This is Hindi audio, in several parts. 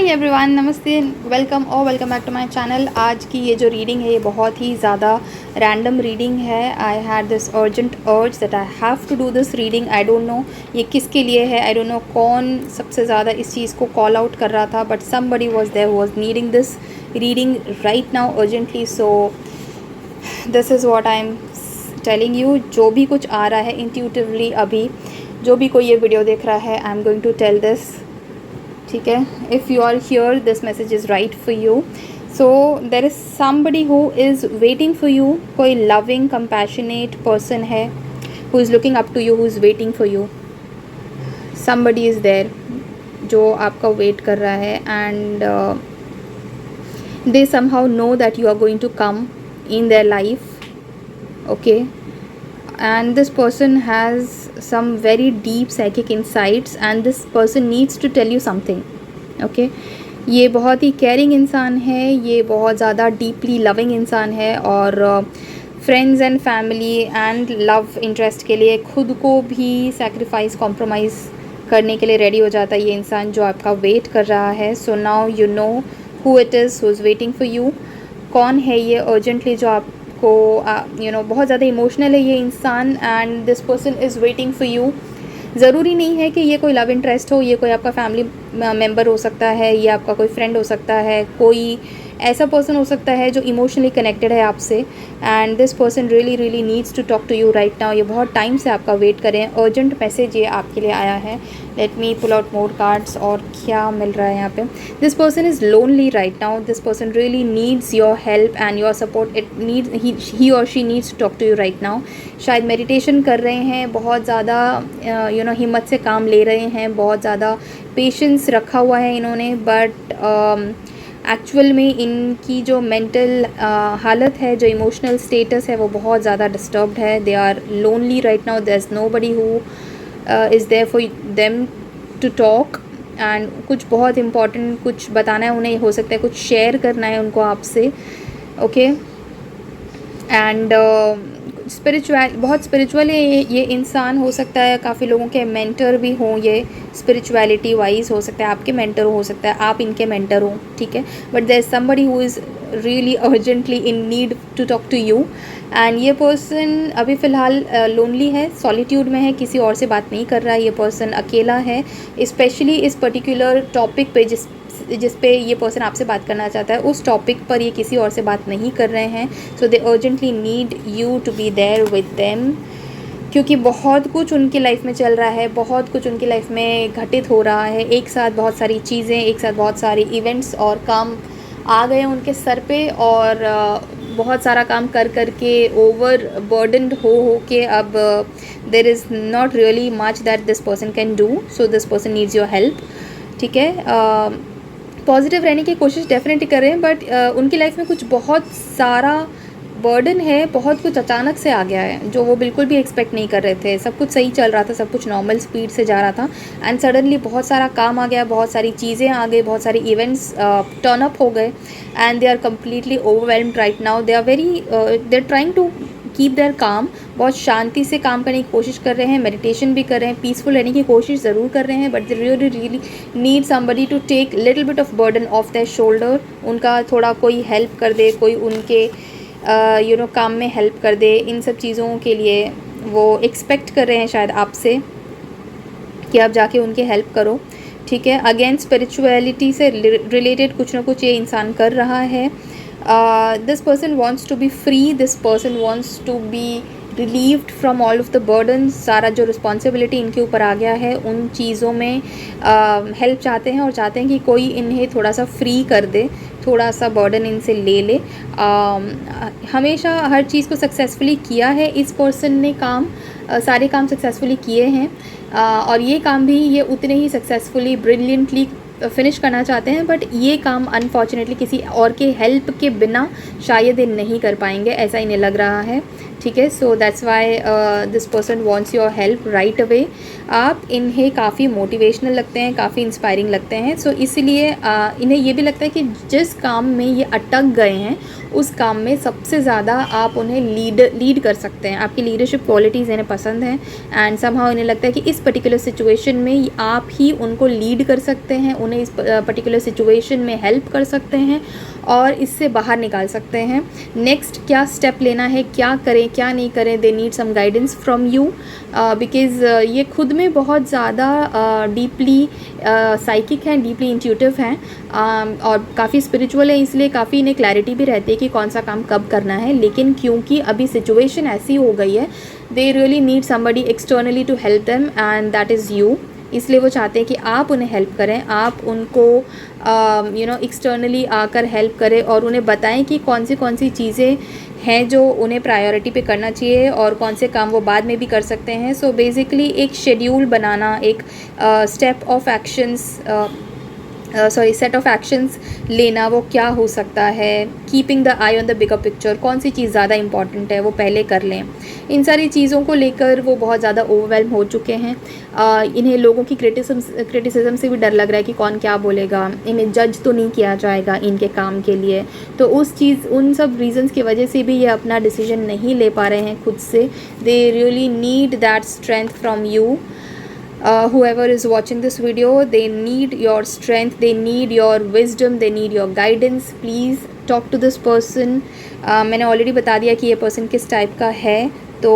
हाय एवरीवन, नमस्ते, welcome back to my channel. आज की ये जो रीडिंग है ये बहुत ही ज़्यादा रैंडम रीडिंग है। I had this urgent urge that I have to do this reading. I don't know ये किसके लिए है, आई डोंट नो कौन सबसे ज़्यादा इस चीज़ को कॉल आउट कर रहा था, but somebody was there who was needing this reading right now urgently. So this is what I am telling you. जो भी कुछ आ रहा है इंट्यूटिवली, अभी जो भी कोई ये वीडियो देख रहा है, I am going to tell this, ठीक है। If you are here, this message is right for you. So there is somebody who is waiting for you. कोई लविंग कंपैशनेट पर्सन है who is looking up to you, who is waiting for you. Somebody is there जो आपका वेट कर रहा है, and they somehow know that you are going to come in their life, okay, and this person has some very deep psychic insights and this person needs to tell you something, okay। ये बहुत ही केयरिंग इंसान है, ये बहुत ज़्यादा डीपली लविंग इंसान है, और friends and family and love interest के लिए खुद को भी सैक्रिफाइस, कॉम्प्रोमाइज़ करने के लिए रेडी हो जाता है ये इंसान जो आपका वेट कर रहा है। So now you know who it is who is waiting for you. कौन है ये अर्जेंटली जो आपको बहुत ज़्यादा इमोशनल है ये इंसान, and this person is waiting for you. ज़रूरी नहीं है कि ये कोई लव इंटरेस्ट हो, ये कोई आपका फैमिली मेम्बर हो सकता है, ये आपका कोई फ्रेंड हो सकता है, कोई ऐसा पर्सन हो सकता है जो इमोशनली कनेक्टेड है आपसे, and this person really really needs to talk to you right now. ये बहुत टाइम से आपका वेट करें, अर्जेंट मैसेज ये आपके लिए आया है। Let me pull out more cards, और क्या मिल रहा है यहाँ पे। This person is lonely right now, this person really needs your help and your support. It needs, he और she needs to talk to you right now. शायद मेडिटेशन कर रहे हैं, बहुत ज़्यादा हिम्मत से काम ले रहे हैं, बहुत ज़्यादा पेशेंस रखा हुआ है इन्होंने, बट एक्चुअल में इनकी जो मेंटल हालत है, जो इमोशनल स्टेटस है, वो बहुत ज़्यादा डिस्टर्ब्ड है। They are lonely right now, there is nobody who is there for them to talk, and कुछ बहुत इम्पॉर्टेंट कुछ बताना है उन्हें, हो सकता है कुछ शेयर करना है उनको आपसे, ओके। एंड बहुत स्पिरिचुअल है ये इंसान, हो सकता है काफ़ी लोगों के मेंटर भी हों, ये स्पिरिचुअलिटी वाइज हो सकता है आपके मेंटर हो सकता है आप इनके मेंटर हो, ठीक है। But there is somebody who is really urgently in need to talk to you, and ये पर्सन अभी फ़िलहाल लोनली है, सॉलिट्यूड में है, किसी और से बात नहीं कर रहा है। ये पर्सन अकेला है, स्पेशली इस पर्टिकुलर टॉपिक पे जिस पे ये पर्सन आपसे बात करना चाहता है, उस टॉपिक पर ये किसी और से बात नहीं कर रहे हैं। So they urgently need you to be there with them, क्योंकि बहुत कुछ उनकी लाइफ में चल रहा है, बहुत कुछ उनकी लाइफ में घटित हो रहा है, एक साथ बहुत सारी चीज़ें, एक साथ बहुत सारे इवेंट्स और काम आ गए उनके सर पे, और बहुत सारा काम कर कर के ओवर बर्डनड हो के अब there is not really much that this person can do. So this person needs your help, ठीक है। पॉजिटिव रहने की कोशिश डेफिनेटली कर रहे हैं, बट उनकी लाइफ में कुछ बहुत सारा बर्डन है, बहुत कुछ अचानक से आ गया है जो वो बिल्कुल भी एक्सपेक्ट नहीं कर रहे थे। सब कुछ सही चल रहा था, सब कुछ नॉर्मल स्पीड से जा रहा था, एंड सडनली बहुत सारा काम आ गया, बहुत सारी चीज़ें आ गई, बहुत सारे इवेंट्स टर्न अप हो गए, and they are completely overwhelmed right now. They are trying to keep their calm, बहुत शांति से काम करने की कोशिश कर रहे हैं, मेडिटेशन भी कर रहे हैं, पीसफुल रहने की कोशिश ज़रूर कर रहे हैं, but they really really need somebody to take little bit of burden of their shoulder. उनका थोड़ा कोई हेल्प कर दे, कोई उनके काम में हेल्प कर दे। इन सब चीज़ों के लिए वो एक्सपेक्ट कर रहे हैं शायद आपसे कि आप जाके उनकी हेल्प करो, ठीक है। अगेन स्पिरिचुअलिटी से रिलेटेड कुछ ना कुछ ये इंसान कर रहा है। This person wants to be free, this person wants to be relieved from all of the burden. सारा जो रिस्पॉन्सिबिलिटी इनके ऊपर आ गया है, उन चीज़ों में हेल्प चाहते हैं, और चाहते हैं कि कोई इन्हें थोड़ा सा फ्री कर दे, थोड़ा सा बर्डन इनसे ले ले। हमेशा हर चीज़ को सक्सेसफुली किया है इस पर्सन ने, सारे काम सक्सेसफुली किए हैं, और ये काम भी ये उतने ही सक्सेसफुली ब्रिलियंटली फिनिश करना चाहते हैं, बट ये काम अनफॉर्चुनेटली किसी और के हेल्प के बिना शायद ये नहीं कर पाएंगे, ऐसा इन्हें लग रहा है। ठीक है। So that's why this person wants your help right away. आप इन्हें काफ़ी मोटिवेशनल लगते हैं, काफ़ी इंस्पायरिंग लगते हैं। सो इसलिए इन्हें ये भी लगता है कि जिस काम में ये अटक गए हैं उस काम में सबसे ज़्यादा आप उन्हें लीड कर सकते हैं। आपकी लीडरशिप क्वालिटीज़ इन्हें पसंद हैं एंड समहाउ इन्हें लगता है कि इस पर्टिकुलर सिचुएशन में आप ही उनको लीड कर सकते हैं, उन्हें इस पर्टिकुलर सिचुएशन में हेल्प कर सकते हैं और इससे बाहर निकाल सकते हैं। नेक्स्ट क्या स्टेप लेना है, क्या करें क्या नहीं करें, they need some guidance from you because ये खुद में बहुत ज़्यादा डीपली साइकिक हैं, डीपली इंट्यूटिव हैं और काफ़ी स्पिरिचुअल है, इसलिए काफ़ी इन्हें क्लैरिटी भी रहती है कि कौन सा काम कब करना है। लेकिन क्योंकि अभी सिचुएशन ऐसी हो गई है, they really need somebody externally to help them and that is you. इसलिए वो चाहते हैं कि आप उन्हें हेल्प करें, आप उनको एक्सटर्नली आकर हेल्प करें और उन्हें बताएं कि कौन सी चीज़ें हैं जो उन्हें प्रायोरिटी पे करना चाहिए और कौन से काम वो बाद में भी कर सकते हैं। सो बेसिकली एक शेड्यूल बनाना, एक step of actions set of actions लेना, वो क्या हो सकता है, keeping the I on the bigger picture, कौन सी चीज़ ज़्यादा इंपॉर्टेंट है वो पहले कर लें। इन सारी चीज़ों को लेकर वो बहुत ज़्यादा ओवरवेल्म हो चुके हैं। इन्हें लोगों की क्रिटिसिज्म से भी डर लग रहा है कि कौन क्या बोलेगा, इन्हें जज तो नहीं किया जाएगा इनके काम के लिए। तो उन सब रीजंस की वजह से भी ये अपना डिसीजन नहीं ले पा रहे हैं खुद से। दे really need that strength from you. Whoever is watching this video, they need your strength, they need your wisdom, they need your guidance. Please talk to this person. मैंने ऑलरेडी बता दिया कि ये पर्सन किस टाइप का है, तो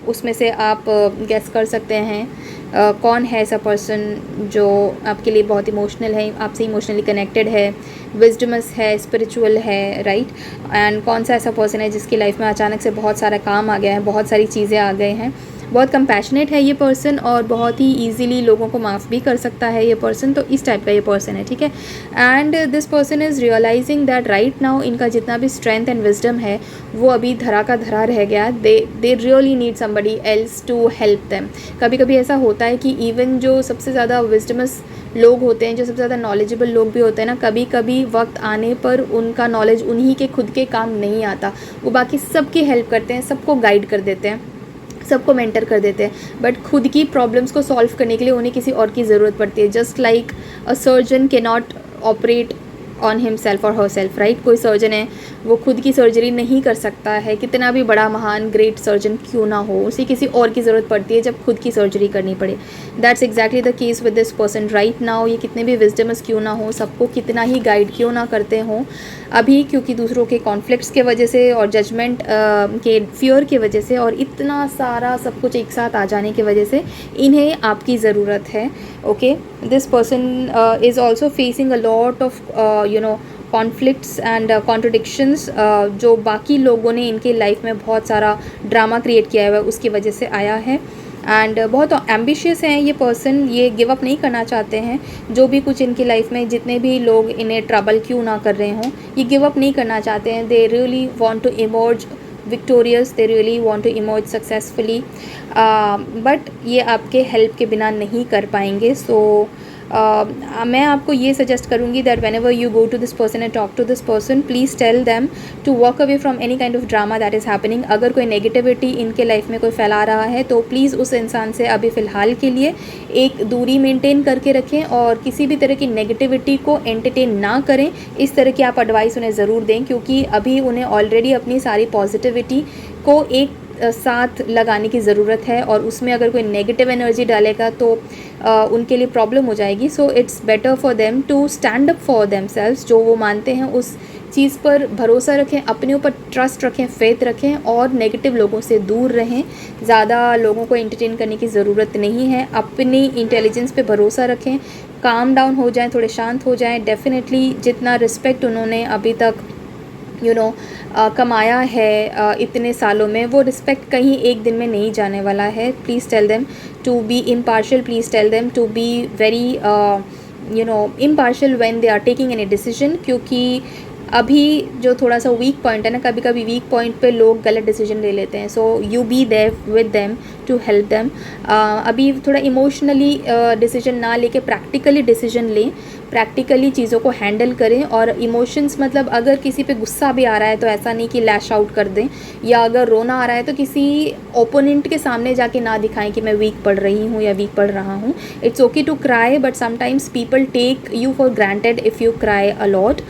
उसमें से आप गेस कर सकते हैं कौन है ऐसा पर्सन जो आपके लिए बहुत इमोशनल है, आपसे इमोशनली कनेक्टेड है, विजडमस है, स्पिरिचुअल है, राइट। एंड कौन सा ऐसा पर्सन है जिसकी लाइफ में अचानक से बहुत सारा काम आ गया है, बहुत सारी चीज़ें आ गए हैं। बहुत कंपैशनेट है ये पर्सन और बहुत ही ईजीली लोगों को माफ़ भी कर सकता है ये पर्सन। तो इस टाइप का ये पर्सन है, ठीक है। And this person is realising that right now इनका जितना भी स्ट्रेंथ एंड विजडम है वो अभी धरा का धरा रह गया। They really need somebody else to help them. कभी कभी ऐसा होता है कि इवन जो सबसे ज़्यादा विजडमस लोग होते हैं, जो सबसे ज़्यादा नॉलेजेबल लोग भी होते हैं ना, कभी कभी वक्त आने पर उनका नॉलेज उन्हीं के खुद के काम नहीं आता, वो बाकी सबकी हेल्प करते हैं, सबको गाइड कर देते हैं, सबको मेंटर कर देते हैं, बट खुद की प्रॉब्लम्स को सॉल्व करने के लिए उन्हें किसी और की ज़रूरत पड़ती है। Just like a surgeon can not operate on himself और हर सेल्फ, राइट। कोई सर्जन है वो खुद की सर्जरी नहीं कर सकता है, कितना भी बड़ा महान ग्रेट सर्जन क्यों ना हो, उसे किसी और की ज़रूरत पड़ती है जब खुद की सर्जरी करनी पड़े। That's exactly the case with this person right now. ये कितने भी विजडमस क्यों ना हो, सबको कितना ही गाइड क्यों ना करते हों, अभी क्योंकि दूसरों के कॉन्फ्लिक्ट्स के वजह से और जजमेंट के फियर की वजह से और इतना सारा सब कुछ एक साथ आ जाने की वजह से इन्हें आपकी ज़रूरत है। Okay, this person is also facing a lot of conflicts and contradictions जो बाकी लोगों ने इनके लाइफ में बहुत सारा ड्रामा क्रिएट किया है उसकी वजह से आया है। एंड बहुत एम्बिशियस हैं ये पर्सन, ये गिव अप नहीं करना चाहते हैं। जो भी कुछ इनकी लाइफ में जितने भी लोग इन्हें ट्रबल क्यों ना कर रहे हों, ये गिव अप नहीं करना चाहते हैं। They really want to emerge victorious, they really want to emerge successfully, but ये आपके हेल्प के बिना नहीं कर पाएंगे। सो मैं आपको ये सजेस्ट करूँगी that whenever you go to this person and talk to this person, please tell them to walk away from any kind of drama that is happening. अगर कोई नेगेटिविटी इनके लाइफ में कोई फैला रहा है तो प्लीज़ उस इंसान से अभी फ़िलहाल के लिए एक दूरी मेंटेन करके रखें और किसी भी तरह की नेगेटिविटी को एंटरटेन ना करें। इस तरह की आप एडवाइस उन्हें ज़रूर दें, क्योंकि अभी उन्हें ऑलरेडी अपनी सारी पॉजिटिविटी को एक साथ लगाने की ज़रूरत है और उसमें अगर कोई नेगेटिव एनर्जी डालेगा तो उनके लिए प्रॉब्लम हो जाएगी। So it's better for them to stand up for themselves. जो वो मानते हैं उस चीज़ पर भरोसा रखें, अपने ऊपर ट्रस्ट रखें, फेथ रखें और नेगेटिव लोगों से दूर रहें। ज़्यादा लोगों को एंटरटेन करने की ज़रूरत नहीं है, अपनी इंटेलिजेंस पे भरोसा रखें, काम डाउन हो जाएं, थोड़े शांत हो जाएं। डेफिनेटली जितना रिस्पेक्ट उन्होंने अभी तक कमाया है इतने सालों में, वो रिस्पेक्ट कहीं एक दिन में नहीं जाने वाला है। Please tell them to be impartial, please tell them to be very impartial when they are taking any decision, क्योंकि अभी जो थोड़ा सा वीक पॉइंट है ना, कभी कभी वीक पॉइंट पे लोग गलत डिसीजन ले लेते हैं। So you be there with them to help them. अभी थोड़ा इमोशनली डिसीजन ना लेके प्रैक्टिकली डिसीजन लें, प्रैक्टिकली चीज़ों को हैंडल करें। और इमोशंस मतलब अगर किसी पे गुस्सा भी आ रहा है तो ऐसा नहीं कि लैश आउट कर दें, या अगर रोना आ रहा है तो किसी ओपोनेंट के सामने जाके ना दिखाएं कि मैं वीक पढ़ रही हूँ या वीक पढ़ रहा हूँ। It's okay to cry, but sometimes people take you for granted if you cry a lot.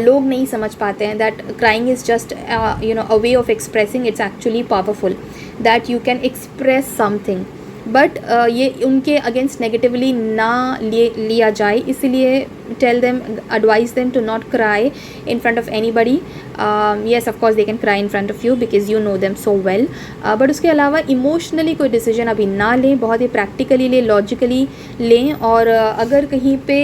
लोग नहीं समझ पाते हैं that crying is just a way of expressing, it's actually powerful that you can express something. But ये उनके अगेंस्ट नेगेटिवली ना लिया जाए, इसलिए tell them, advise them to not cry in front of anybody. Yes of course they can cry in front of you because you know them so well, but उसके अलावा इमोशनली कोई डिसीजन अभी ना लें, बहुत ही प्रैक्टिकली लें, लॉजिकली लें। और अगर कहीं पे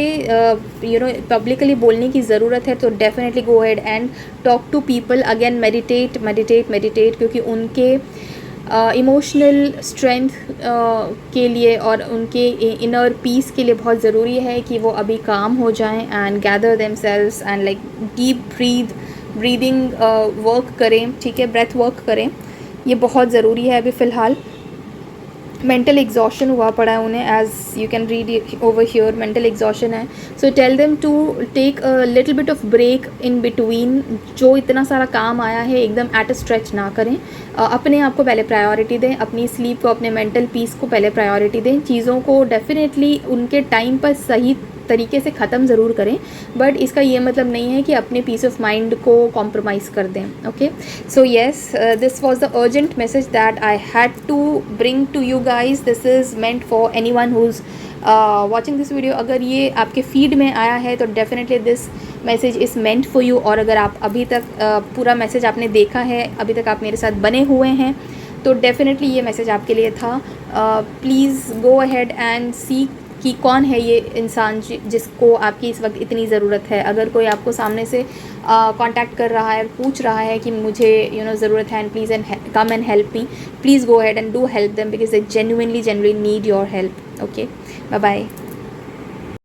पब्लिकली बोलने की ज़रूरत है तो definitely go ahead and talk to people. Again meditate meditate meditate, क्योंकि उनके इमोशनल स्ट्रेंथ के लिए और उनके इनर पीस के लिए बहुत ज़रूरी है कि वो अभी काम हो जाएं and gather themselves and like deep breathing work करें, ठीक है, ब्रेथ वर्क करें, ये बहुत ज़रूरी है अभी फ़िलहाल। मेंटल एग्जॉशन हुआ पड़ा है उन्हें, as you can read over here, mental exhaustion है। So tell them to take a little bit of break in between. जो इतना सारा काम आया है एकदम एट अ स्ट्रेच ना करें, अपने आप को पहले प्रायोरिटी दें, अपनी स्लीप को, अपने मेंटल पीस को पहले प्रायोरिटी दें। चीज़ों को डेफिनेटली उनके टाइम पर सही तरीके से ख़त्म ज़रूर करें, बट इसका ये मतलब नहीं है कि अपने पीस ऑफ माइंड को कॉम्प्रोमाइज़ कर दें। Okay, so yes, this was the urgent message that I had to bring to you guys. This is meant for anyone who is watching this video. अगर ये आपके फीड में आया है तो definitely this message is meant for you. और अगर आप अभी तक पूरा मैसेज आपने देखा है, अभी तक आप मेरे साथ बने हुए हैं, तो डेफिनेटली ये मैसेज आपके लिए था। प्लीज़ गो अहेड एंड सी कि कौन है ये इंसान जिसको आपकी इस वक्त इतनी ज़रूरत है। अगर कोई आपको सामने से कांटेक्ट कर रहा है, पूछ रहा है कि मुझे ज़रूरत है and please and come and help me, please go ahead and do help them because they genuinely need your help. Okay, bye bye.